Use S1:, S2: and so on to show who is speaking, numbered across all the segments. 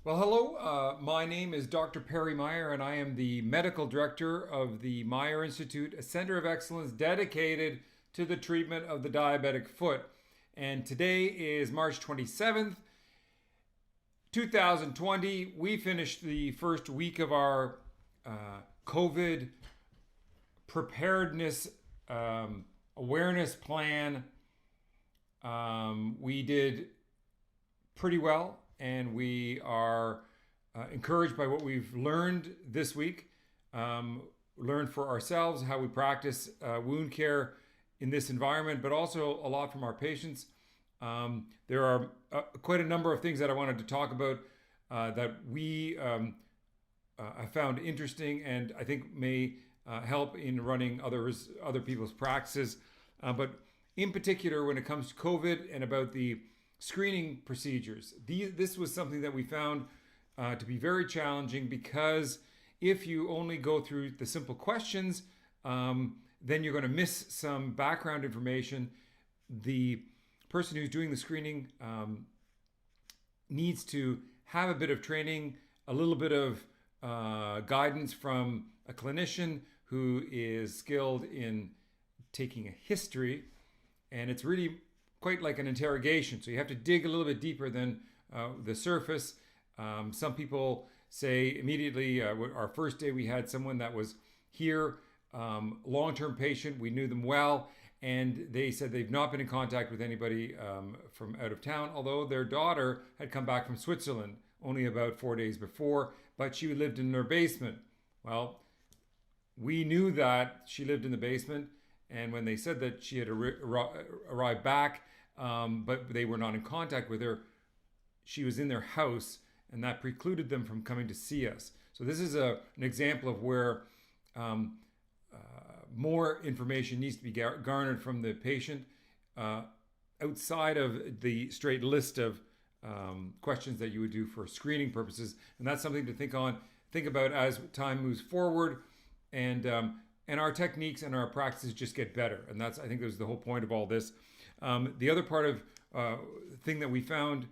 S1: Well, hello. My name is Dr. Perry Meyer, and I am the medical director of the Meyer Institute, a center of excellence dedicated to the treatment of the diabetic foot. And today is March 27th, 2020. We finished the first week of our COVID preparedness awareness plan. We did pretty well, and we are encouraged by what we've learned this week. Learned for ourselves how we practice wound care in this environment, but also a lot from our patients. There are quite a number of things that I wanted to talk about that we have found interesting and I think may help in running other people's practices. But in particular, when it comes to COVID and about the screening procedures, this was something that we found to be very challenging, because if you only go through the simple questions, then you're going to miss some background information. The person who's doing the screening needs to have a bit of training, a little bit of guidance from a clinician who is skilled in taking a history, and it's really quite like an interrogation. So you have to dig a little bit deeper than the surface. Some people say immediately, our first day we had someone that was here, long-term patient, we knew them well, and they said they've not been in contact with anybody from out of town, although their daughter had come back from Switzerland only about 4 days before, but she lived in their basement. Well, we knew that she lived in the basement, and when they said that she had arrived back, but they were not in contact with her, she was in their house, and that precluded them from coming to see us. So this is an example of where more information needs to be garnered from the patient outside of the straight list of questions that you would do for screening purposes, and that's something to think about as time moves forward, and our techniques and our practices just get better. And I think that was the whole point of all this. The other part of thing that we found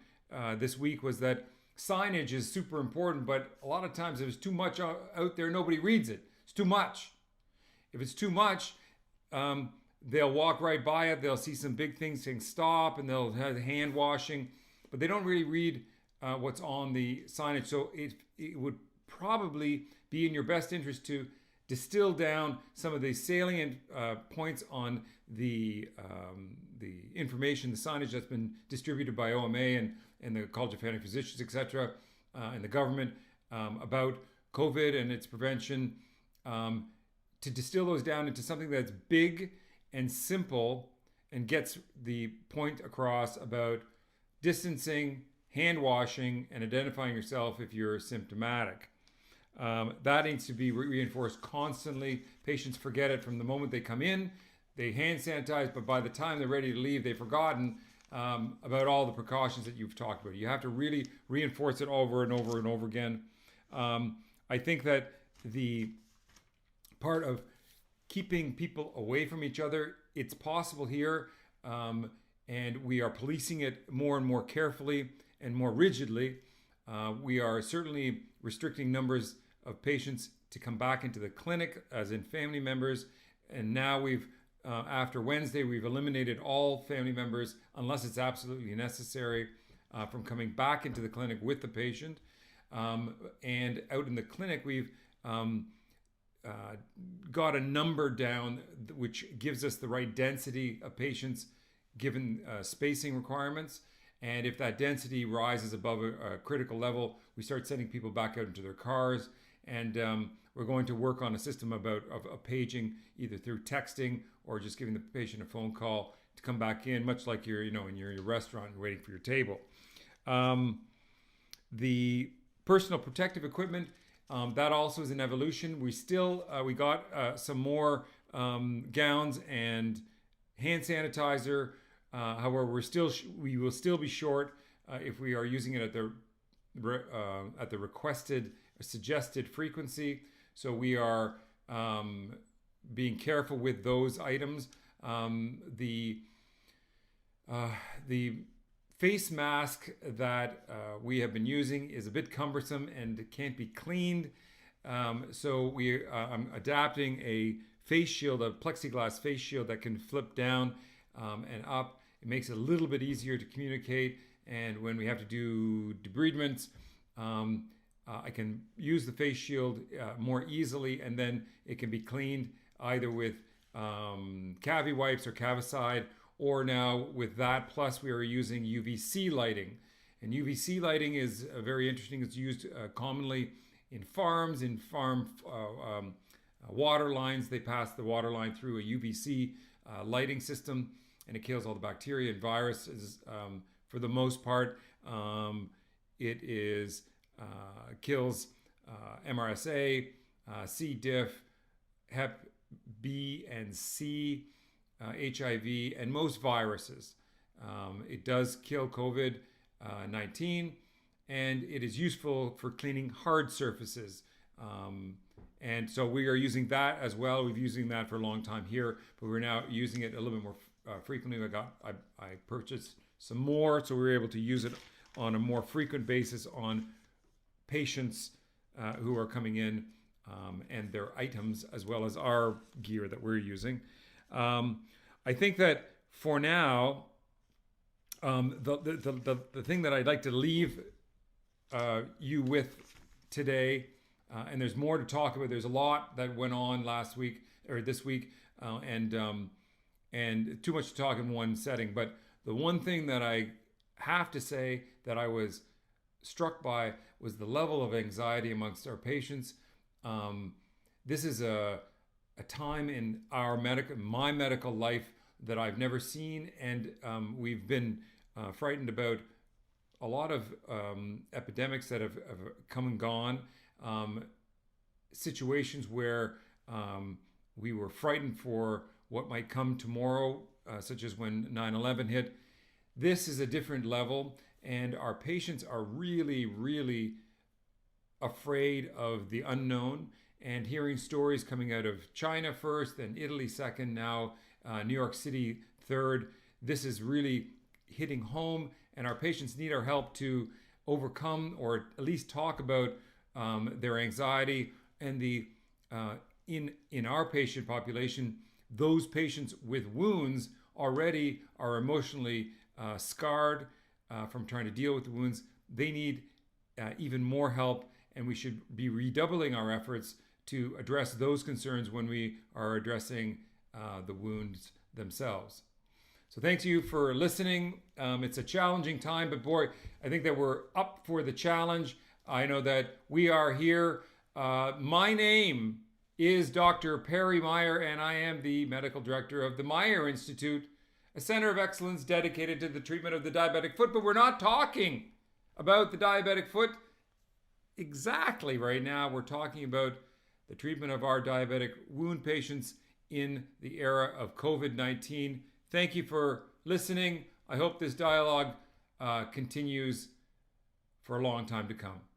S1: this week was that signage is super important, but a lot of times if there's too much out there, nobody reads it. It's too much. If it's too much, they'll walk right by it. They'll see some big things saying stop, and they'll have hand washing, but they don't really read what's on the signage. So it would probably be in your best interest to distill down some of the salient points on the information, the signage that's been distributed by OMA and the College of Family Physicians, etc., and the government about COVID and its prevention, to distill those down into something that's big and simple and gets the point across about distancing, hand washing, and identifying yourself if you're symptomatic. That needs to be reinforced constantly. Patients forget it from the moment they come in. They hand sanitize, but by the time they're ready to leave, they've forgotten about all the precautions that you've talked about. You have to really reinforce it over and over and over again. I think that the part of keeping people away from each other, it's possible here, and we are policing it more and more carefully and more rigidly. We are certainly restricting numbers of patients to come back into the clinic, as in family members, and now after Wednesday, we've eliminated all family members, unless it's absolutely necessary, from coming back into the clinic with the patient. And out in the clinic, we've got a number down which gives us the right density of patients given spacing requirements. And if that density rises above a critical level, we start sending people back out into their cars. And we're going to work on a system of paging, either through texting or just giving the patient a phone call to come back in, much like you're in your restaurant, you're waiting for your table. The personal protective equipment, that also is an evolution. We got some more gowns and hand sanitizer. However, we will still be short if we are using it at the requested or suggested frequency. So we are being careful with those items. The face mask that we have been using is a bit cumbersome and it can't be cleaned. So I'm adapting a face shield, a plexiglass face shield that can flip down and up. It makes it a little bit easier to communicate. And when we have to do debridements, I can use the face shield more easily, and then it can be cleaned either with Cavi wipes or Cavicide, or now with that, plus we are using UVC lighting. And UVC lighting is very interesting. It's used commonly in farms, water lines. They pass the water line through a UVC lighting system, and it kills all the bacteria and viruses for the most part. It is kills MRSA, C. diff, Hep B and C, HIV, and most viruses. It does kill COVID-19, and it is useful for cleaning hard surfaces. And so we are using that as well. We've been using that for a long time here, but we're now using it a little bit more frequently. I purchased some more, so we were able to use it on a more frequent basis on patients who are coming in and their items, as well as our gear that we're using. I think that for now, the thing that I'd like to leave you with today, and there's more to talk about. There's a lot that went on last week or this week, and too much to talk in one setting. But the one thing that I have to say that I was struck by was the level of anxiety amongst our patients. This is a time in my medical life that I've never seen, and we've been frightened about a lot of epidemics that have come and gone, situations where we were frightened for what might come tomorrow, such as when 9/11 hit. This is a different level, and our patients are really, really afraid of the unknown, and hearing stories coming out of China first, then Italy second, now New York City third. This is really hitting home, and our patients need our help to overcome, or at least talk about their anxiety. And in our patient population, those patients with wounds already are emotionally scarred from trying to deal with the wounds. They need even more help, and we should be redoubling our efforts to address those concerns when we are addressing the wounds themselves. So thanks you for listening. It's a challenging time, but boy, I think that we're up for the challenge. I know that we are here. My name is Dr. Perry Meyer, and I am the medical director of the Meyer Institute, a center of excellence dedicated to the treatment of the diabetic foot. But we're not talking about the diabetic foot exactly right now. We're talking about the treatment of our diabetic wound patients in the era of COVID-19. Thank you for listening. I hope this dialogue continues for a long time to come.